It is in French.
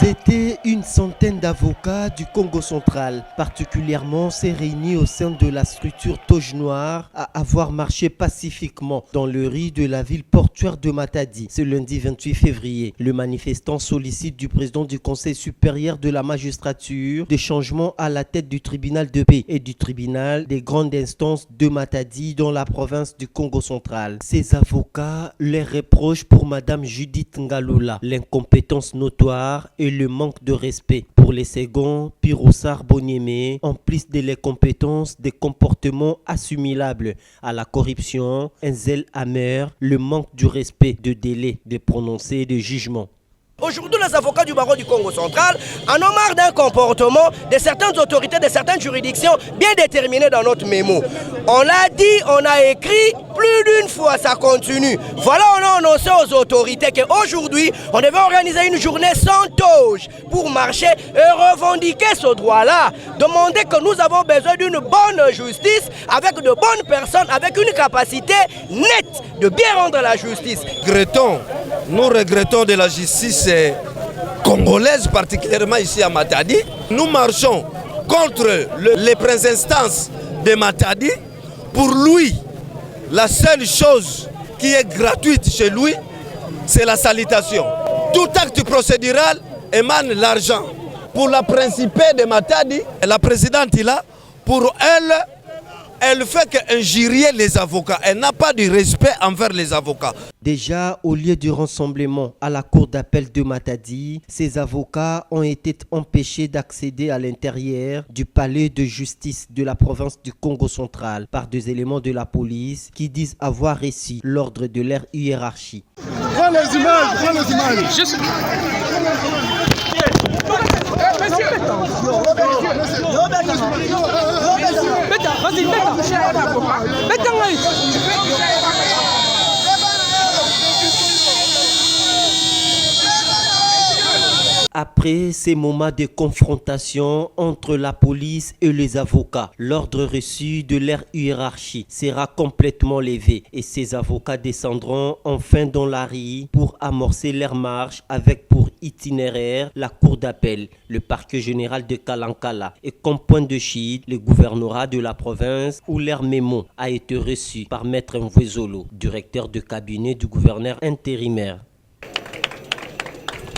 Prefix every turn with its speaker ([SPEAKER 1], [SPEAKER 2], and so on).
[SPEAKER 1] C'était une centaine d'avocats du Congo central, particulièrement s'est réunis au sein de la structure Toge Noire à avoir marché pacifiquement dans le riz de la ville portuaire de Matadi. Ce lundi 28 février, le manifestant sollicite du président du Conseil supérieur de la magistrature des changements à la tête du tribunal de paix et du tribunal des grandes instances de Matadi dans la province du Congo central. Ces avocats les reprochent pour Madame Judith Ngalula l'incompétence notoire et le manque de respect. Pour les seconds, Piroussar Boniemé, en plus de l'incompétence, des comportements assimilables à la corruption, un zèle amer, le manque du respect de délai de prononcer des jugements.
[SPEAKER 2] Aujourd'hui, les avocats du barreau du Congo central en ont marre d'un comportement de certaines autorités, de certaines juridictions bien déterminées dans notre mémo. On l'a dit, on a écrit, plus d'une fois ça continue. Voilà, on a annoncé aux autorités qu'aujourd'hui, on devait organiser une journée sans toge pour marcher et revendiquer ce droit-là. Demander que nous avons besoin d'une bonne justice, avec de bonnes personnes, avec une capacité nette de bien rendre la justice.
[SPEAKER 3] Nous regrettons de la justice congolaise, particulièrement ici à Matadi. Nous marchons contre les instances de Matadi. Pour lui, la seule chose qui est gratuite chez lui, c'est la salutation. Tout acte procédural émane l'argent. Pour la principale de Matadi, la présidente est là, pour elle fait qu'injurier les avocats. Elle n'a pas de respect envers les avocats.
[SPEAKER 1] Déjà, au lieu du rassemblement à la cour d'appel de Matadi, ces avocats ont été empêchés d'accéder à l'intérieur du palais de justice de la province du Congo central par des éléments de la police qui disent avoir reçu l'ordre de leur hiérarchie.
[SPEAKER 4] Prends les images, prends les images. Juste...
[SPEAKER 1] Après ces moments de confrontation entre la police et les avocats, l'ordre reçu de leur hiérarchie sera complètement levé et ces avocats descendront enfin dans la rue pour amorcer leur marche avec pour itinéraire la cour d'appel, le parquet général de Kalankala et comme point de chute le gouvernorat de la province où leur mémo a été reçu par Maître Mvwezolo, directeur de cabinet du gouverneur intérimaire.